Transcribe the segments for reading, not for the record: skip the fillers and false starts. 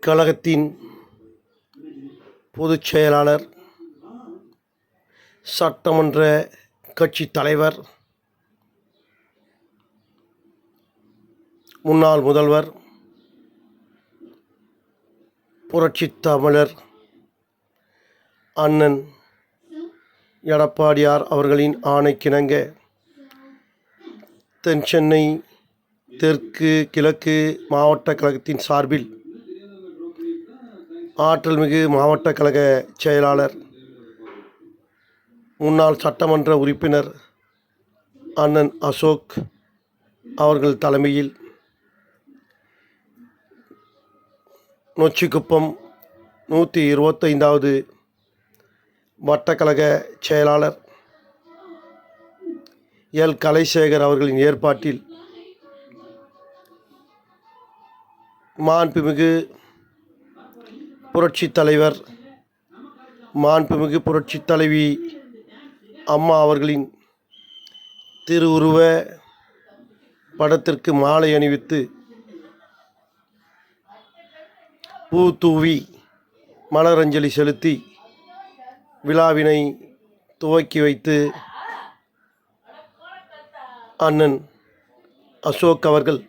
கழகத்தின் பொதுச் செயலாளர், சட்டமன்ற கட்சி தலைவர், முன்னாள் முதல்வர், புரட்சித் தமிழர் அண்ணன் எடப்பாடியார் அவர்களின் ஆணைக்கிணங்க தென் சென்னை தெற்கு கிழக்கு மாவட்ட கழகத்தின் சார்பில் ஆற்றல்மிகு மாவட்ட கழக செயலாளர், முன்னாள் சட்டமன்ற உறுப்பினர் அண்ணன் அசோக் அவர்கள் தலைமையில் நொச்சிக்குப்பம் 125வது வட்டக்கழக செயலாளர் எல். கலைசேகர் அவர்களின் ஏற்பாட்டில் மாண்புமிகு புரட்சித் தலைவர், மாண்புமிகு புரட்சித் தலைவி அம்மா அவர்களின் திருவுருவ படத்திற்கு மாலை அணிவித்து பூ தூவி மலரஞ்சலி செலுத்தி விழாவினை துவக்கி வைத்து அண்ணன் அசோக் அவர்கள்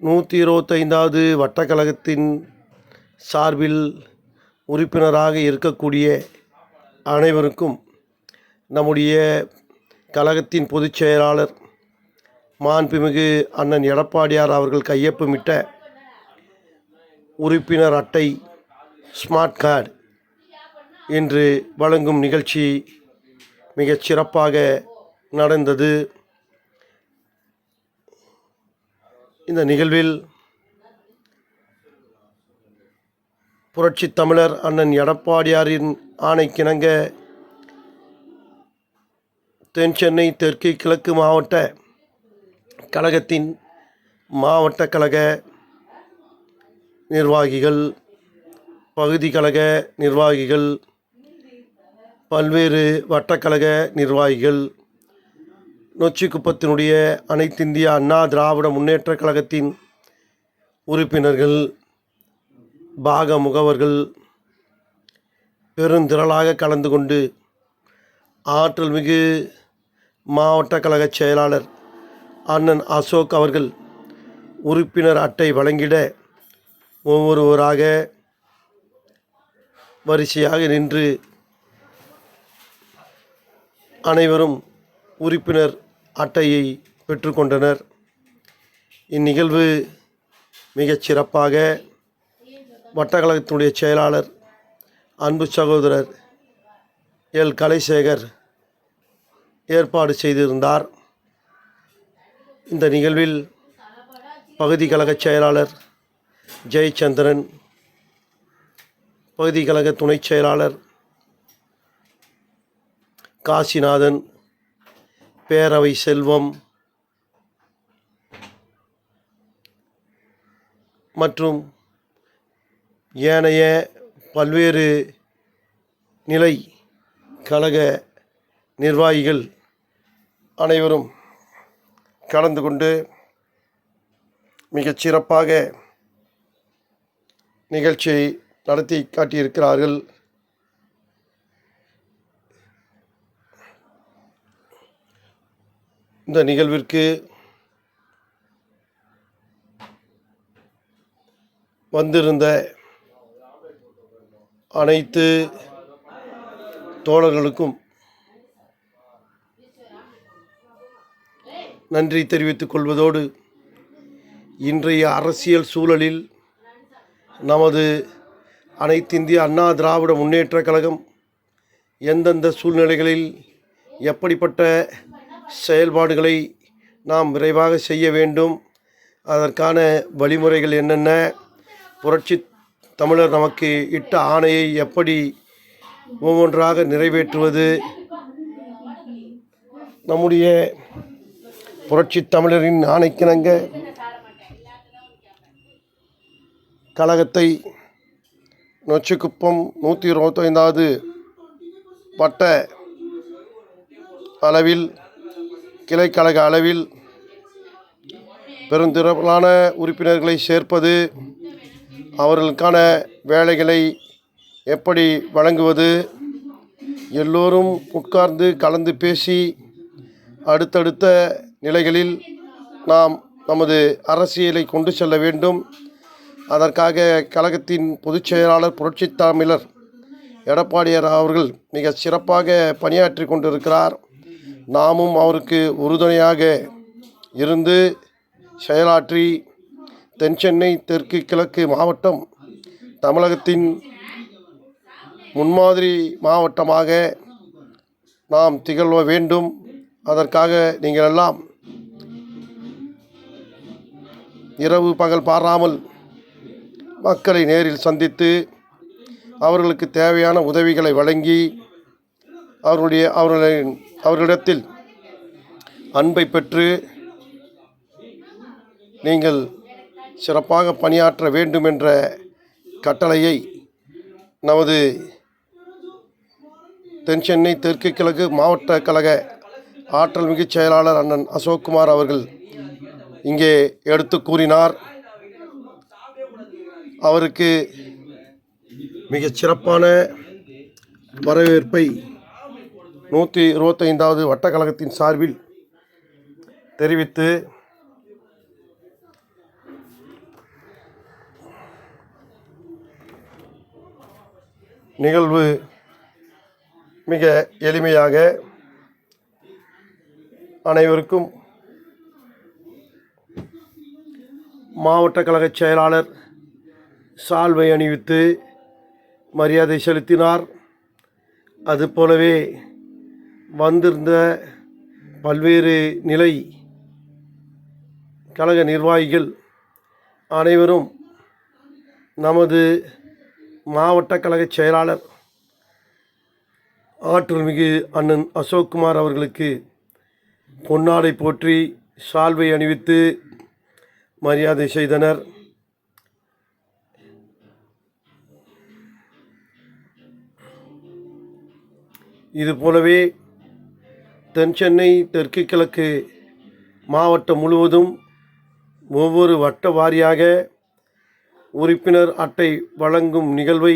125வது வட்டக்கழகத்தின் சார்பில் உறுப்பினராக இருக்கக்கூடிய அனைவருக்கும் நம்முடைய கழகத்தின் பொதுச் செயலாளர் மாண்புமிகு அண்ணன் எடப்பாடியார் அவர்கள் கையொப்பமிட்ட உறுப்பினர் அட்டை ஸ்மார்ட் கார்டு என்று வழங்கும் நிகழ்ச்சி மிகச் சிறப்பாக நடந்தது. இந்த நிகழ்வில் புரட்சித் தமிழர் அண்ணன் எடப்பாடியாரின் ஆணைக்கிணங்க தென் சென்னை தெற்கு கிழக்கு மாவட்ட கழகத்தின் மாவட்ட கழக நிர்வாகிகள், பகுதி கழக நிர்வாகிகள், பல்வேறு வட்டக்கழக நிர்வாகிகள், நொச்சிக்குப்பத்தினுடைய அனைத்திந்திய அண்ணா திராவிட முன்னேற்ற கழகத்தின் உறுப்பினர்கள், பாக முகவர்கள் பெருந்திரளாக கலந்து கொண்டு ஆற்றல்மிகு மாவட்ட கழக செயலாளர் அண்ணன் அசோக் அவர்கள் உறுப்பினர் அட்டை வழங்கிட ஒவ்வொருவராக வரிசையாக நின்று அனைவரும் உறுப்பினர் அட்டையை பெற்றுக்கொண்டனர். இந்நிகழ்வு மிகச் சிறப்பாக வட்டக்கழகத்தினுடைய செயலாளர் அன்பு சகோதரர் எல். கலைசேகர் ஏற்பாடு செய்திருந்தார். இந்த நிகழ்வில் பகுதி கழக செயலாளர் ஜெயச்சந்திரன், பகுதி கழக துணைச் செயலாளர் காசிநாதன், பேரவை செல்வம் மற்றும் ஏனைய பல்வேறு நிலை கழக நிர்வாகிகள் அனைவரும் கலந்து கொண்டு மிகச் சிறப்பாக நிகழ்ச்சியை நடத்தி காட்டியிருக்கிறார்கள். இந்த நிகழ்விற்கு வந்திருந்த அனைத்து தோழர்களுக்கும் நன்றி தெரிவித்துக் கொள்வதோடு, இன்றைய அரசியல் சூழலில் நமது அனைத்திந்திய அண்ணா திராவிட முன்னேற்ற கழகம் எந்தெந்த சூழ்நிலைகளில் எப்படிப்பட்ட செயல்பாடுகளை நாம் விரைவாக செய்ய வேண்டும், அதற்கான வழிமுறைகள் என்னென்ன, புரட்சி தமிழர் நமக்கு இட்ட ஆணையை எப்படி ஒவ்வொன்றாக நிறைவேற்றுவது, நம்முடைய புரட்சி தமிழரின் ஆணைக்கிணங்க கழகத்தை நொச்சிக்குப்பம் 125வது வட்ட அளவில், கிளைக்கழக அளவில் பெருந்திரளான உறுப்பினர்களை சேர்ப்பது, அவர்களுக்கான வேலைகளை எப்படி வழங்குவது, எல்லோரும் உட்கார்ந்து கலந்து பேசி அடுத்தடுத்த நிலைகளில் நாம் நமது அரசியலை கொண்டு செல்ல வேண்டும். அதற்காக கழகத்தின் பொதுச் செயலாளர் புரட்சித் தமிழர் எடப்பாடியார் அவர்கள் மிக சிறப்பாக பணியாற்றி கொண்டிருக்கிறார். நாமும் அவருக்கு உறுதுணையாக இருந்து செயலாற்றி தென்சென்னை தெற்கு கிழக்கு மாவட்டம் தமிழகத்தின் முன்மாதிரி மாவட்டமாக நாம் திகழ வேண்டும். அதற்காக நீங்கள் எல்லாம் இரவு பகல் பாராமல் மக்களை நேரில் சந்தித்து அவர்களுக்கு தேவையான உதவிகளை வழங்கி அவர்களிடத்தில் அன்பை பெற்று நீங்கள் சிறப்பாக பணியாற்ற வேண்டும் என்ற கட்டளையை நமது தென்சென்னை தெற்கு கிழக்கு மாவட்ட கழக ஆற்றல் மிகு செயலாளர் அண்ணன் அசோக்குமார் அவர்கள் இங்கே எடுத்து கூறினார். அவருக்கு மிகச் சிறப்பான வரவேற்பை 125வது வட்டக்கழகத்தின் சார்பில் தெரிவித்து நிகழ்வு மிக எளிமையாக அனைவருக்கும் மாவட்ட கழக செயலாளர் சால்வை அணிவித்து மரியாதை செலுத்தினார். அதுபோலவே வந்திருந்த பல்வேறு நிலை கழக நிர்வாகிகள் அனைவரும் நமது மாவட்ட கழக செயலாளர் ஆற்றல்மிகு அண்ணன் அசோக்குமார் அவர்களுக்கு பொன்னாடை போற்றி சால்வை அணிவித்து மரியாதை செய்தனர். இதுபோலவே தென்சென்னை தெற்கு கிழக்கு மாவட்டம் முழுவதும் ஒவ்வொரு வட்ட வாரியாக உறுப்பினர் அட்டை வழங்கும் நிகழ்வை